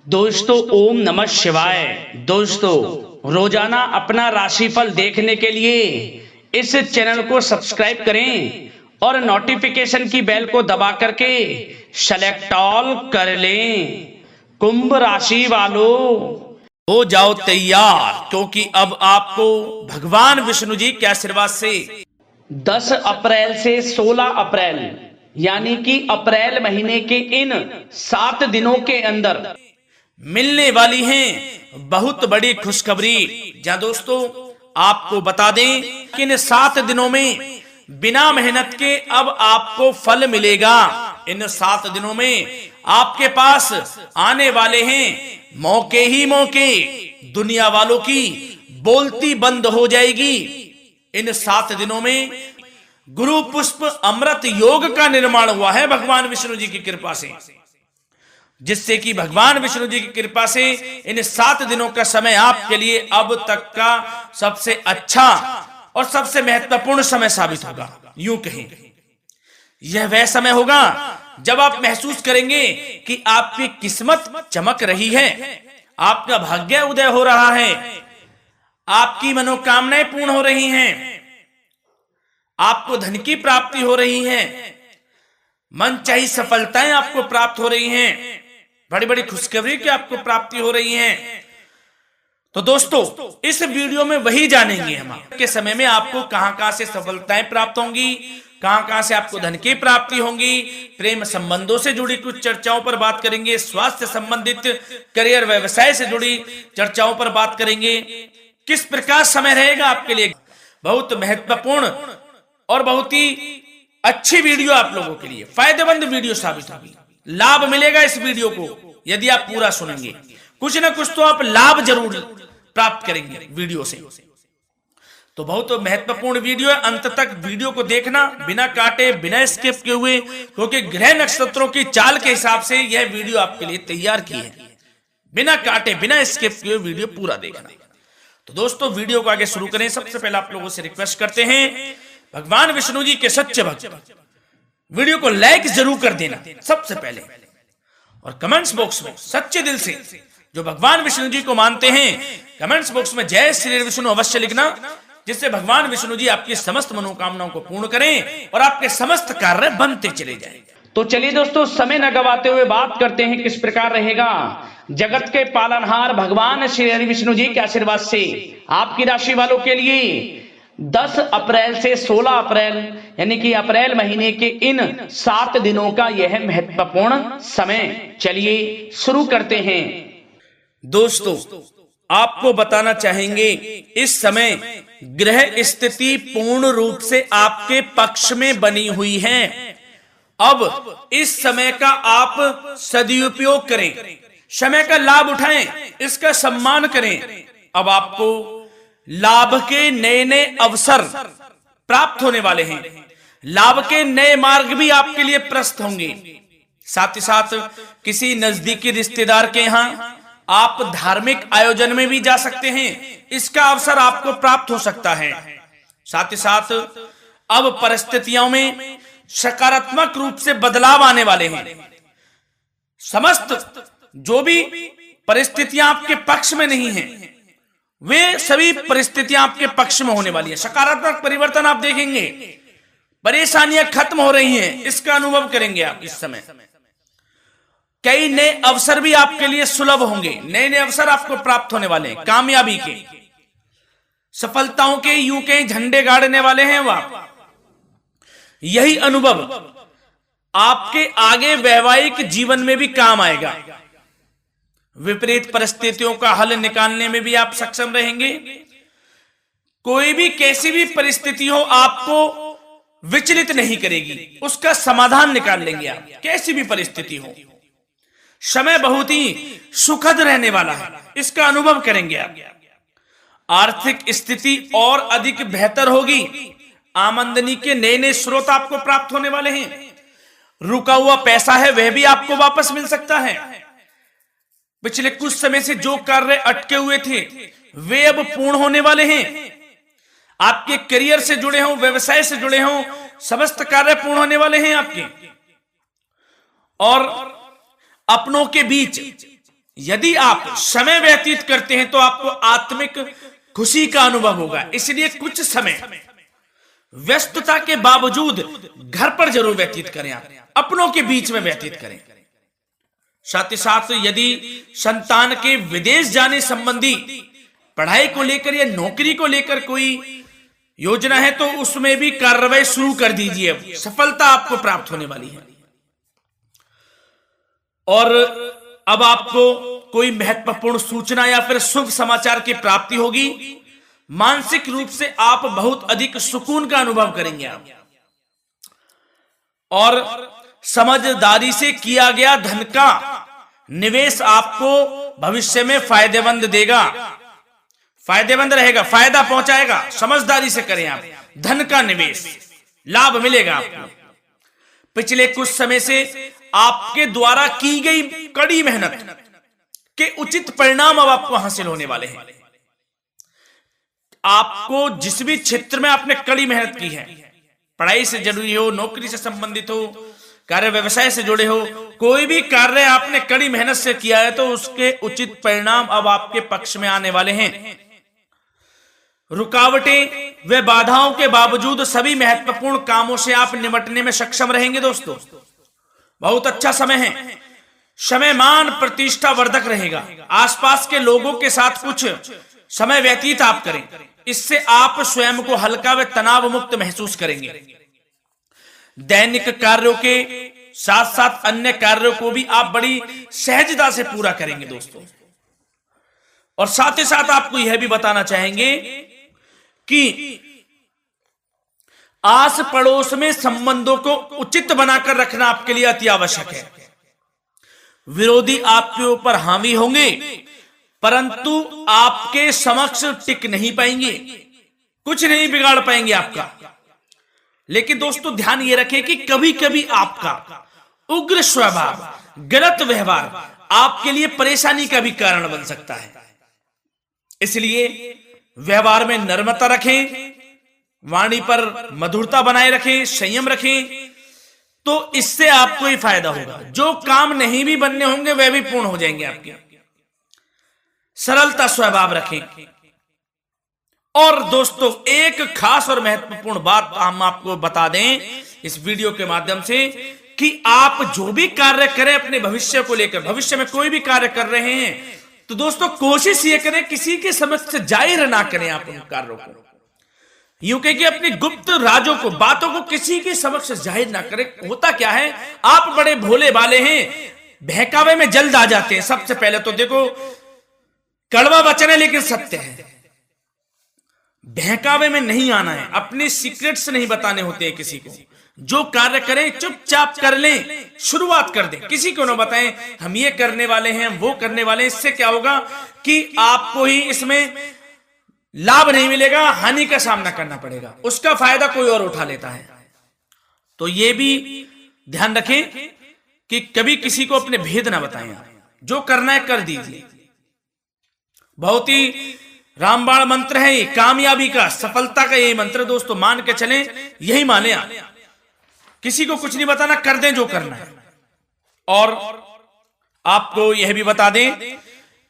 दोस्तों ओम नमः शिवाय। दोस्तों रोजाना अपना राशिफल देखने के लिए इस चैनल को सब्सक्राइब करें और नोटिफिकेशन की बेल को दबा करके सेलेक्ट ऑल कर लें। कुंभ राशि वालों हो जाओ तैयार, क्योंकि अब आपको भगवान विष्णु जी के आशीर्वाद से 10 अप्रैल से 16 अप्रैल यानी कि अप्रैल महीने के इन 7 दिनों के अंदर मिलने वाली हैं बहुत बड़ी खुशखबरी। जहां दोस्तों आपको बता दें कि इन 7 दिनों में बिना मेहनत के अब आपको फल मिलेगा। इन 7 दिनों में आपके पास आने वाले हैं मौके ही मौके। दुनिया वालों की बोलती बंद हो जाएगी। इन 7 दिनों में गुरु पुष्प अमृत योग का निर्माण हुआ है भगवान विष्णु जी की कृपा से, जिससे कि भगवान विष्णु जी की कृपा से इन 7 दिनों का समय आपके लिए अब तक का सबसे अच्छा और सबसे महत्वपूर्ण समय साबित होगा। यूं कहें यह वह समय होगा जब आप महसूस करेंगे कि आपकी किस्मत चमक रही है, आपका भाग्य उदय हो रहा है, आपकी मनोकामनाएं पूर्ण हो रही हैं, आपको धन की प्राप्ति हो रही है, मनचाही सफलताएं आपको प्राप्त हो रही हैं, बड़ी बड़ी खुशखबरी की आपको प्राप्ति हो रही है। तो दोस्तों इस वीडियो में वही जानेंगे हम के समय में आपको कहां से सफलताएं प्राप्त होंगी, कहां से आपको धन की प्राप्ति होंगी, प्रेम संबंधों से जुड़ी कुछ चर्चाओं पर बात करेंगे, स्वास्थ्य संबंधित करियर व्यवसाय से जुड़ी चर्चाओं पर बात करेंगे। किस प्रकार समय रहेगा आपके लिए, बहुत महत्वपूर्ण और बहुत ही अच्छी वीडियो आप लोगों के लिए फायदेमंद वीडियो साबित होगी। लाभ मिलेगा इस वीडियो को यदि आप पूरा सुनेंगे, कुछ ना कुछ तो आप लाभ जरूर प्राप्त करेंगे वीडियो से। तो बहुत महत्वपूर्ण वीडियो है, अंत तक वीडियो को देखना बिना काटे बिना स्किप किए हुए, क्योंकि ग्रह नक्षत्रों की चाल के हिसाब से यह वीडियो आपके लिए तैयार की है। बिना काटे बिना स्किप किए वीडियो पूरा देखना। तो दोस्तों वीडियो को आगे शुरू करें। सबसे पहले आप लोगों से रिक्वेस्ट करते हैं, भगवान विष्णु जी के सच्चे भक्त वीडियो को लाइक जरूर कर देना सबसे पहले, और कमेंट्स बॉक्स में सच्चे दिल से जो भगवान विष्णु जी को मानते हैं कमेंट्स बॉक्स में जय श्री विष्णु अवश्य लिखना, जिससे भगवान विष्णु जी आपकी समस्त मनोकामनाओं को पूर्ण करें और आपके समस्त कार्य बनते चले जाएं। तो चलिए दोस्तों समय न गवाते हुए बात करते हैं किस प्रकार रहेगा जगत के पालनहार भगवान श्री हरि विष्णु जी के आशीर्वाद से आपकी राशि वालों के लिए 10 अप्रैल से 16 अप्रैल यानी कि अप्रैल महीने के इन 7 दिनों का यह महत्वपूर्ण समय। चलिए शुरू करते हैं। दोस्तों आपको बताना चाहेंगे इस समय ग्रह स्थिति पूर्ण रूप से आपके पक्ष में बनी हुई है। अब इस समय का आप सदुपयोग करें, समय का लाभ उठाएं, इसका सम्मान करें। अब आपको लाभ के नए नए अवसर प्राप्त होने वाले हैं, लाभ के नए मार्ग भी आपके लिए प्रशस्त होंगे। साथ ही साथ किसी नजदीकी रिश्तेदार के यहाँ आप धार्मिक आयोजन में भी जा सकते हैं, इसका अवसर आपको प्राप्त हो सकता है। साथ ही साथ अब परिस्थितियों में सकारात्मक रूप से बदलाव आने वाले हैं। समस्त जो भी परिस्थितियां आपके पक्ष में नहीं हैं, वे सभी परिस्थितियां आपके पक्ष में होने वाली है। सकारात्मक परिवर्तन आप देखेंगे, परेशानियां खत्म हो रही हैं, इसका अनुभव करेंगे आप इस समय। कई नए अवसर भी आपके लिए सुलभ होंगे, नए नए अवसर आपको प्राप्त होने वाले हैं, कामयाबी के, सफलताओं के यूं के झंडे गाड़ने वाले हैं वह। यही अनुभव आपके आगे वैवाहिक जीवन में भी काम आएगा। विपरीत परिस्थितियों का हल निकालने में भी आप सक्षम रहेंगे। कोई भी कैसी भी परिस्थिति हो आपको विचलित नहीं करेगी, उसका समाधान निकाल लेंगे आप, कैसी भी परिस्थिति हो। समय बहुत ही सुखद रहने वाला है, इसका अनुभव करेंगे आप। आर्थिक स्थिति और अधिक बेहतर होगी, आमदनी के नए नए स्रोत आपको प्राप्त होने वाले हैं। रुका हुआ पैसा है वह भी आपको वापस मिल सकता है। पिछले कुछ समय से जो कार्य अटके हुए थे वे अब पूर्ण होने वाले हैं। आपके करियर से जुड़े हों, व्यवसाय से जुड़े हों, समस्त कार्य पूर्ण होने वाले हैं आपके। और अपनों के बीच यदि आप समय व्यतीत करते हैं तो आपको आत्मिक खुशी का अनुभव होगा। इसलिए कुछ समय व्यस्तता के बावजूद घर पर जरूर व्यतीत करें, आप अपनों के बीच में व्यतीत करें। साथ ही साथ यदि संतान के विदेश जाने संबंधी पढ़ाई को लेकर या नौकरी को लेकर कोई योजना है तो उसमें भी कार्रवाई शुरू कर दीजिए, सफलता आपको प्राप्त होने वाली है। और अब आपको कोई महत्वपूर्ण सूचना या फिर शुभ समाचार की प्राप्ति होगी। मानसिक रूप से आप बहुत अधिक सुकून का अनुभव करेंगे आप, और समझदारी से किया गया धन का निवेश आपको भविष्य में फायदेमंद देगा, फायदेमंद रहेगा, फायदा पहुंचाएगा। समझदारी से करें आप, धन का निवेश, लाभ मिलेगा आपको। पिछले कुछ समय से आपके द्वारा की गई कड़ी मेहनत के उचित परिणाम अब आपको हासिल होने वाले हैं। आपको जिस भी क्षेत्र में आपने कड़ी मेहनत की है, पढ़ाई से जुड़ी हो, नौकरी से संबंधित हो, कार्य व्यवसाय से जुड़े हो, कोई भी कार्य आपने कड़ी मेहनत से किया है तो उसके उचित परिणाम अब आपके पक्ष में आने वाले हैं। रुकावटें व बाधाओं के बावजूद सभी महत्वपूर्ण कामों से आप निपटने में सक्षम रहेंगे। दोस्तों बहुत अच्छा समय है, समय मान प्रतिष्ठा वर्धक रहेगा। आसपास के लोगों के साथ कुछ समय व्यतीत आप करें, इससे आप स्वयं को हल्का व तनाव मुक्त महसूस करेंगे। दैनिक कार्यों के साथ साथ अन्य कार्यों को भी आप बड़ी सहजता से पूरा करेंगे दोस्तों। और साथ ही साथ आपको यह भी बताना चाहेंगे कि आस पड़ोस में संबंधों को उचित बनाकर रखना आपके लिए अति आवश्यक है। विरोधी आपके ऊपर हावी होंगे परंतु आपके समक्ष टिक नहीं पाएंगे, कुछ नहीं बिगाड़ पाएंगे आपका। लेकिन दोस्तों ध्यान ये रखें कि कभी कभी आपका उग्र स्वभाव, गलत व्यवहार आपके लिए परेशानी का भी कारण बन सकता है। इसलिए व्यवहार में नम्रता रखें, वाणी पर मधुरता बनाए रखें, संयम रखें, तो इससे आपको ही फायदा होगा। जो काम नहीं भी बनने होंगे वह भी पूर्ण हो जाएंगे आपके। सरलता स्वभाव रखें। और दोस्तों एक खास और महत्वपूर्ण बात हम आपको बता दें इस वीडियो के माध्यम से कि आप जो भी कार्य करें अपने भविष्य को लेकर, भविष्य में कोई भी कार्य कर रहे हैं तो दोस्तों कोशिश ये करें किसी के समक्ष जाहिर ना करें आप उन कार्यों को। यूं कहें कि अपनी गुप्त राजों को, बातों को किसी के समक्ष जाहिर ना करें। होता क्या है, आप बड़े भोले भाले हैं, बहकावे में जल्द आ जाते हैं। सबसे पहले तो देखो कड़वा वचन है लेकिन सत्य है, बहकावे में नहीं आना है, अपने सीक्रेट्स नहीं बताने होते हैं किसी को। जो कार्य करें चुपचाप कर लें, शुरुआत कर दें, किसी को ना बताएं हम ये करने वाले हैं, हम वो करने वाले हैं। इससे क्या होगा कि आपको ही इसमें लाभ नहीं मिलेगा, हानि का सामना करना पड़ेगा, उसका फायदा कोई और उठा लेता है। तो ये भी ध्यान रखें कि कभी किसी को अपने भेद ना बताएं, जो करना है कर दीजिए। बहुत ही रामबाण मंत्र है ये, कामयाबी का, सफलता का यही मंत्र दोस्तों, मान के चलें, यही माने आप। किसी को कुछ नहीं बताना, कर दें जो करना है। और आपको यह भी बता दें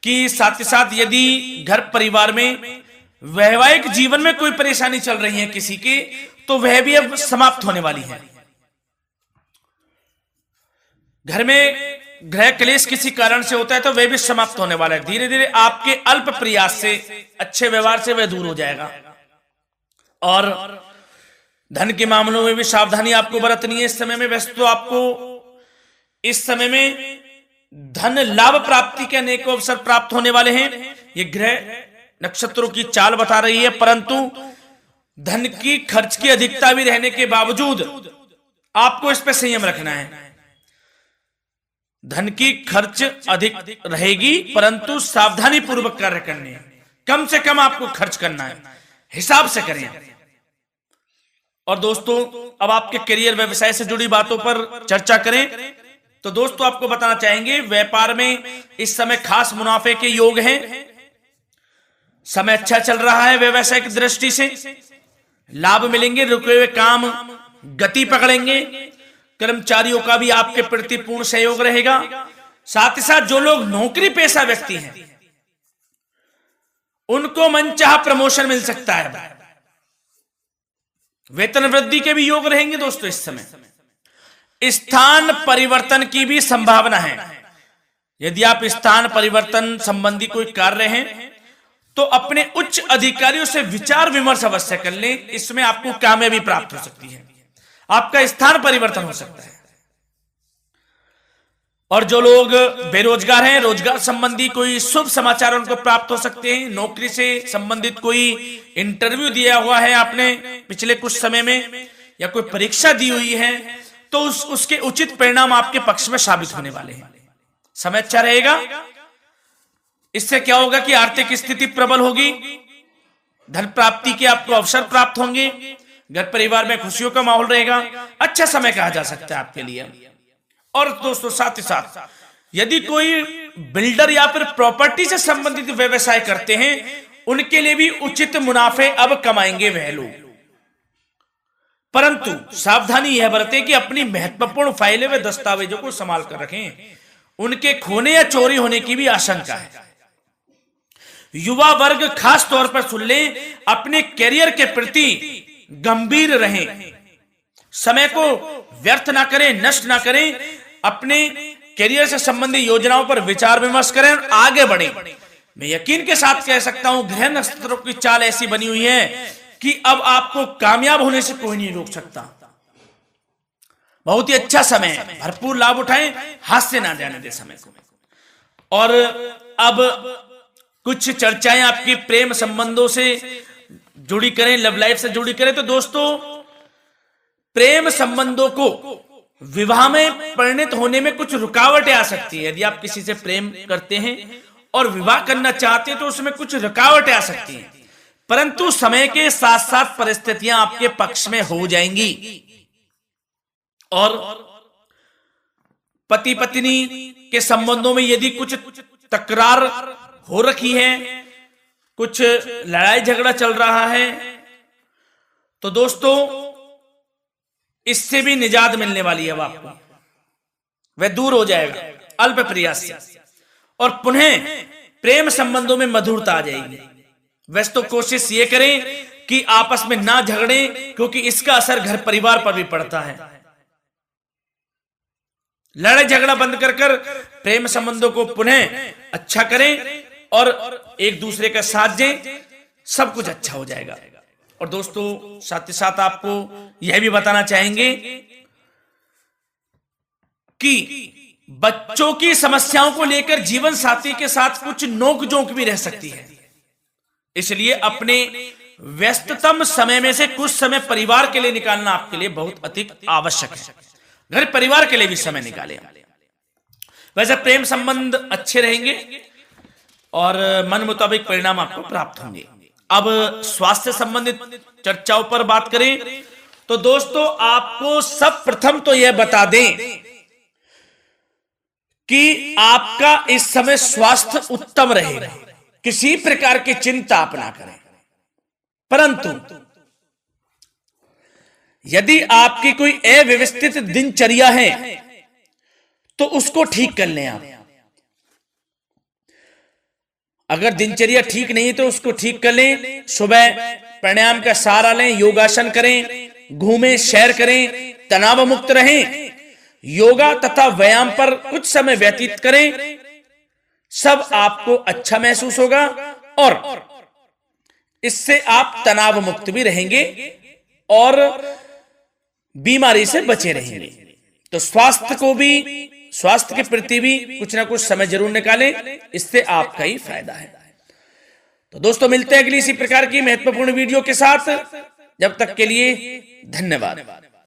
कि साथ ही साथ यदि घर परिवार में वैवाहिक जीवन में कोई परेशानी चल रही है किसी के, तो वह भी अब समाप्त होने वाली है। घर में गृह क्लेश किसी कारण से होता है तो वह भी समाप्त होने वाला है। धीरे धीरे आपके अल्प प्रयास से, अच्छे व्यवहार से वह दूर हो जाएगा। और धन के मामलों में भी सावधानी आपको बरतनी है इस समय में। वैसे तो आपको इस समय में धन लाभ प्राप्ति के अनेक अवसर प्राप्त होने वाले हैं, ये ग्रह नक्षत्रों की चाल बता रही है। परंतु धन की खर्च की अधिकता भी रहने के बावजूद आपको इस पर संयम रखना है। धन की खर्च अधिक रहेगी परंतु सावधानी पूर्वक कार्य करने हैं, कम से कम आपको खर्च करना है, हिसाब से करें। और दोस्तों अब आपके करियर व्यवसाय से जुड़ी बातों पर चर्चा करें तो दोस्तों आपको बताना चाहेंगे व्यापार में इस समय खास मुनाफे के योग हैं। समय अच्छा चल रहा है, व्यवसाय की दृष्टि से लाभ मिलेंगे, रुके हुए काम गति पकड़ेंगे। कर्मचारियों का भी आपके प्रति पूर्ण सहयोग रहेगा। साथ ही साथ जो लोग नौकरी पेशा व्यक्ति हैं उनको मनचाहा प्रमोशन मिल सकता है। वेतन वृद्धि के भी योग रहेंगे दोस्तों। इस समय स्थान परिवर्तन की भी संभावना है। यदि आप स्थान परिवर्तन संबंधी कोई कार्य हैं तो अपने उच्च अधिकारियों से विचार विमर्श अवश्य कर लें। इसमें आपको कामयाबी प्राप्त हो सकती है, आपका स्थान परिवर्तन हो सकता है। और जो लोग बेरोजगार हैं, रोजगार संबंधी कोई शुभ समाचार उनको प्राप्त हो सकते हैं। नौकरी से संबंधित कोई इंटरव्यू दिया हुआ है आपने पिछले कुछ समय में, या कोई परीक्षा दी हुई है, तो उसके उचित परिणाम आपके पक्ष में साबित होने वाले हैं। समय अच्छा रहेगा। इससे क्या होगा कि आर्थिक स्थिति प्रबल होगी, धन प्राप्ति के आपको अवसर प्राप्त होंगे, घर परिवार में खुशियों का माहौल रहेगा। अच्छा समय कहा जा सकता है आपके लिए। और दोस्तों साथ ही साथ यदि कोई बिल्डर या फिर प्रॉपर्टी से संबंधित व्यवसाय करते हैं उनके लिए भी उचित मुनाफे अब कमाएंगे वह लोग। परंतु सावधानी यह बरतें कि अपनी महत्वपूर्ण फाइलें व दस्तावेजों को संभाल कर रखें, उनके खोने या चोरी होने की भी आशंका है। युवा वर्ग खास तौर पर सुन लें, अपने करियर के प्रति गंभीर रहें, समय को व्यर्थ ना करें, नष्ट ना करें, अपने करियर से संबंधित योजनाओं पर विचार विमर्श करें और आगे बढ़ें। मैं यकीन के साथ कह सकता हूं ग्रह नक्षत्रों की चाल ऐसी बनी हुई है कि अब आपको कामयाब होने से कोई नहीं रोक सकता। बहुत ही अच्छा समय है, भरपूर लाभ उठाएं, हाथ से ना जाने दे समय को। और अब कुछ चर्चाएं आपकी प्रेम संबंधों से जुड़ी करें, लव लाइफ से जुड़ी करें। तो दोस्तों प्रेम संबंधों को विवाह में परिणत होने में कुछ रुकावटें आ सकती है। यदि आप किसी से प्रेम करते हैं और विवाह करना चाहते हैं तो उसमें कुछ रुकावटें आ सकती हैं, परंतु समय के साथ साथ परिस्थितियां आपके पक्ष में हो जाएंगी। और पति पत्नी के संबंधों में यदि कुछ तकरार हो रखी है, कुछ लड़ाई झगड़ा चल रहा है, तो दोस्तों इससे भी निजात मिलने वाली है। अब आपको वह दूर हो जाएगा अल्प प्रयास से, और पुनः प्रेम संबंधों में मधुरता आ जाएगी। वैसे तो कोशिश ये करें कि आपस में ना झगड़ें, क्योंकि इसका असर घर परिवार पर भी पड़ता है। लड़ाई झगड़ा बंद कर प्रेम संबंधों को पुनः अच्छा करें और एक दूसरे का साथ दें, सब कुछ अच्छा हो जाएगा। और दोस्तों साथ ही साथ आपको यह भी बताना चाहेंगे कि बच्चों की समस्याओं को लेकर जीवन साथी के साथ कुछ नोकझोंक भी रह सकती है। इसलिए अपने व्यस्ततम समय में से कुछ समय परिवार के लिए निकालना आपके लिए बहुत अधिक आवश्यक है। घर परिवार के लिए भी समय निकालें। वैसे प्रेम संबंध अच्छे रहेंगे और मन मुताबिक परिणाम आपको प्राप्त होंगे। अब स्वास्थ्य संबंधित चर्चाओं पर बात करें तो दोस्तों आपको सब प्रथम तो यह बता दें कि आपका इस समय स्वास्थ्य उत्तम रहेगा, किसी प्रकार की चिंता आप ना करें। परंतु यदि आपकी कोई अव्यवस्थित दिनचर्या है तो उसको ठीक कर लें आप। अगर दिनचर्या ठीक नहीं तो उसको ठीक कर लें। सुबह प्राणायाम का सहारा लें, योगासन करें, घूमें, सैर करें, तनाव मुक्त रहें, योगा तथा व्यायाम पर कुछ समय व्यतीत करें। सब आपको अच्छा महसूस होगा और इससे आप तनाव मुक्त भी रहेंगे और बीमारी से बचे रहेंगे। तो स्वास्थ्य के प्रति भी कुछ ना कुछ समय जरूर निकालें, इससे आपका ही फायदा है। तो दोस्तों मिलते हैं अगली इसी प्रकार की महत्वपूर्ण वीडियो के साथ। जब तक के लिए धन्यवाद।